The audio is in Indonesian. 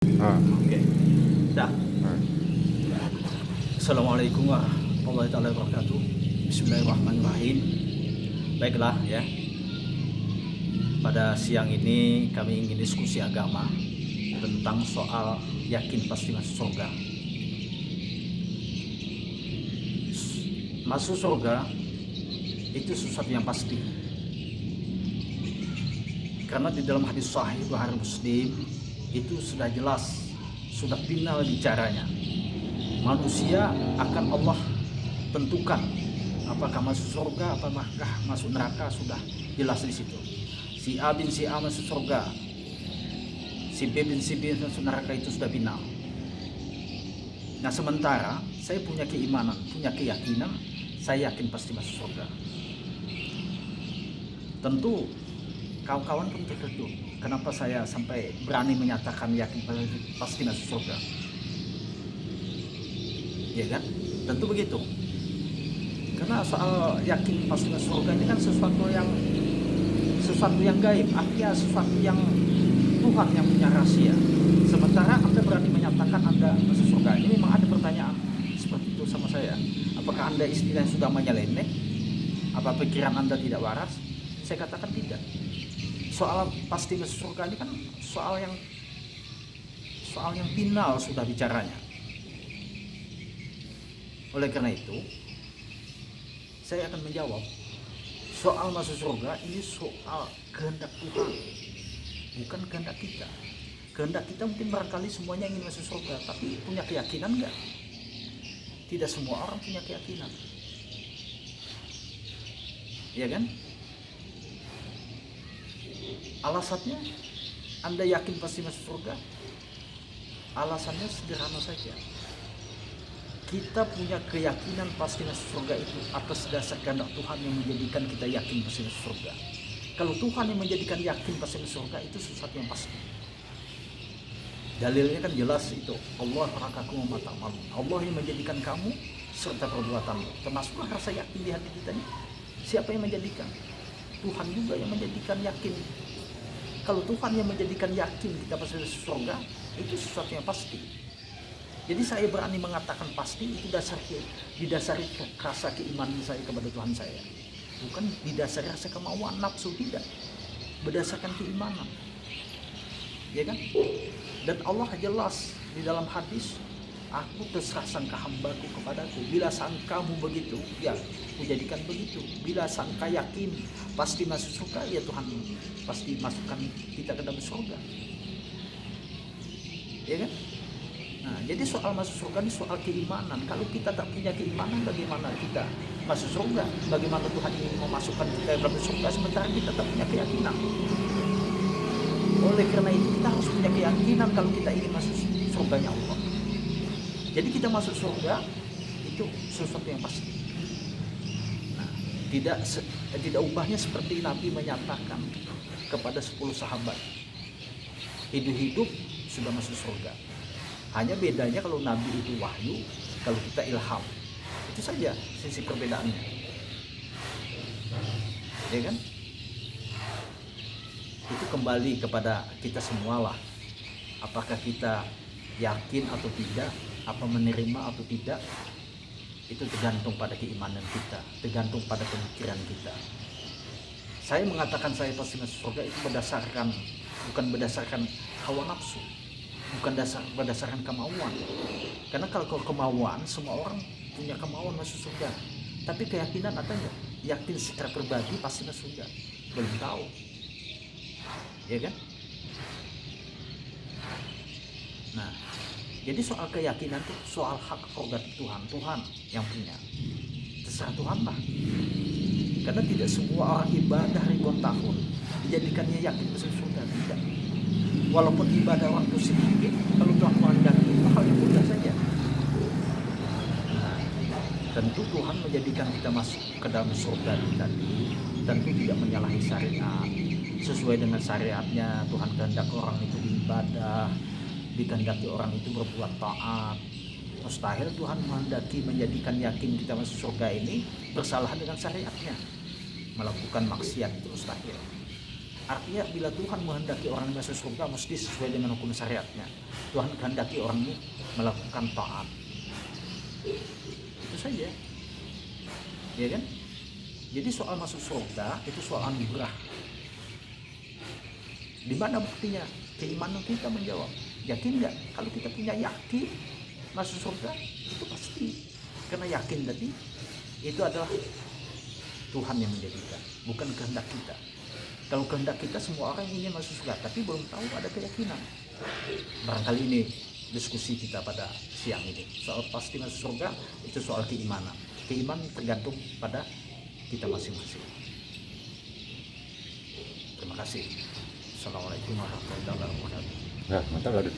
Oke, dah. Ah. Assalamualaikum warahmatullahi wabarakatuh. Bismillahirrahmanirrahim. Baiklah ya. Pada siang ini kami ingin diskusi agama tentang soal yakin pasti masuk surga. Masuk surga itu sesuatu yang pasti. Karena di dalam hadis sahih Bukhari Muslim itu sudah jelas, sudah final bicaranya. Manusia akan Allah tentukan apakah masuk surga, apakah masuk neraka, sudah jelas di situ. Si A bin si A masuk surga, si B bin si B masuk neraka, itu sudah final. Nah, sementara saya punya keimanan, punya keyakinan, saya yakin pasti masuk surga. Tentu kawan-kawan pun tertentu. Kenapa saya sampai berani menyatakan yakin pasti masuk surga? Ya kan? Tentu begitu. Karena soal yakin pasti masuk surga ini kan sesuatu yang gaib, artinya sesuatu yang Tuhan yang punya rahasia. Sementara Anda berani menyatakan Anda masuk surga. Ini memang ada pertanyaan seperti itu sama saya. Apakah Anda istilahnya sudah menyeleneh? Apa pikiran Anda tidak waras? Saya katakan tidak. Soal pasti masuk surga ini kan soal yang final sudah bicaranya. Oleh karena itu, saya akan menjawab soal masuk surga ini soal kehendak Tuhan, bukan kehendak kita. Kehendak kita mungkin barangkali semuanya ingin masuk surga, tapi punya keyakinan enggak? Tidak semua orang punya keyakinan. Iya kan? Alasannya, Anda yakin pasti masuk surga? Alasannya sederhana saja. Kita punya keyakinan pasti masuk surga itu atas dasar kehendak Tuhan yang menjadikan kita yakin pasti masuk surga. Kalau Tuhan yang menjadikan yakin pasti masuk surga, itu sesuatu yang pasti. Dalilnya kan jelas itu. Allah rakakum wa mata'malu. Allah yang menjadikan kamu serta perbuatanmu. Termasuklah rasa yakin di hati kita ini. Siapa yang menjadikan? Tuhan juga yang menjadikan yakin. Kalau Tuhan yang menjadikan yakin kita pasti masuk surga, itu sesuatu yang pasti. Jadi saya berani mengatakan pasti itu didasari rasa keimanan saya kepada Tuhan saya. Bukan didasari rasa kemauan, nafsu, tidak. Berdasarkan keimanan. Ya kan? Dan Allah jelas di dalam hadis, aku terserah sangka hambaku kepadaku. Bila sangkamu begitu, ya aku jadikan begitu. Bila sangka yakin pasti masuk surga, ya Tuhan pasti masukkan kita ke dalam surga. Ya kan? Nah, jadi soal masuk surga ini soal keimanan. Kalau kita tak punya keimanan, bagaimana kita masuk surga? Bagaimana Tuhan ingin memasukkan kita ke dalam surga sementara kita tak punya keyakinan? Oleh karena itu kita harus punya keyakinan kalau kita ingin masuk surganya Allah. Jadi kita masuk surga itu sesuatu yang pasti. Nah, tidak ubahnya seperti Nabi menyatakan kepada 10 sahabat, hidup-hidup sudah masuk surga. Hanya bedanya kalau Nabi itu wahyu, kalau kita ilham. Itu saja sisi perbedaannya. Ya kan? Itu kembali kepada kita semualah. Apakah kita yakin atau tidak, apa menerima atau tidak, itu tergantung pada keimanan kita, tergantung pada pemikiran kita. Saya mengatakan saya pasti masuk surga itu bukan berdasarkan hawa nafsu, bukan berdasarkan kemauan. Karena kalau kemauan, semua orang punya kemauan masuk surga. Tapi keyakinan ada nggak? Yakin secara pribadi pasti masuk surga? Belum tahu. Ya kan? Nah, jadi soal keyakinan itu soal hak prerogatif Tuhan yang punya. Terserah Tuhan lah. Karena tidak semua orang ibadah ribuan tahun dijadikannya yakin masuk surga, tidak. Walaupun ibadah orang itu sedikit, kalau Tuhan menghendaki itu hal yang mudah saja. Nah, tentu Tuhan menjadikan kita masuk ke dalam surga tadi, tentu tidak menyalahi syariat. Sesuai dengan syariatnya, Tuhan kehendak orang itu beribadah, dikehendaki orang itu berbuat taat. Mustahil Tuhan menghendaki menjadikan yakin kita masuk surga ini bersalah dengan syariatnya, melakukan maksiat, itu mustahil. Artinya bila Tuhan menghendaki orang masuk surga mesti sesuai dengan hukum syariatnya. Tuhan kehendaki orang ini melakukan taat. Itu saja. Ya kan? Jadi soal masuk surga itu soal anugerah. Di mana buktinya? Keimanan kita menjawab. Yakin nggak? Kalau kita punya yakin masuk surga itu pasti. Karena yakin tadi itu adalah Tuhan yang menjadikan, bukan kehendak kita. Kalau kehendak kita semua orang ingin masuk surga, tapi belum tahu ada keyakinan. Barangkali ini diskusi kita pada siang ini. Soal pasti masuk surga itu soal keimanan. Keimanan tergantung pada kita masing-masing. Terima kasih. Assalamualaikum warahmatullahi wabarakatuh. Nah, mantap, aduh.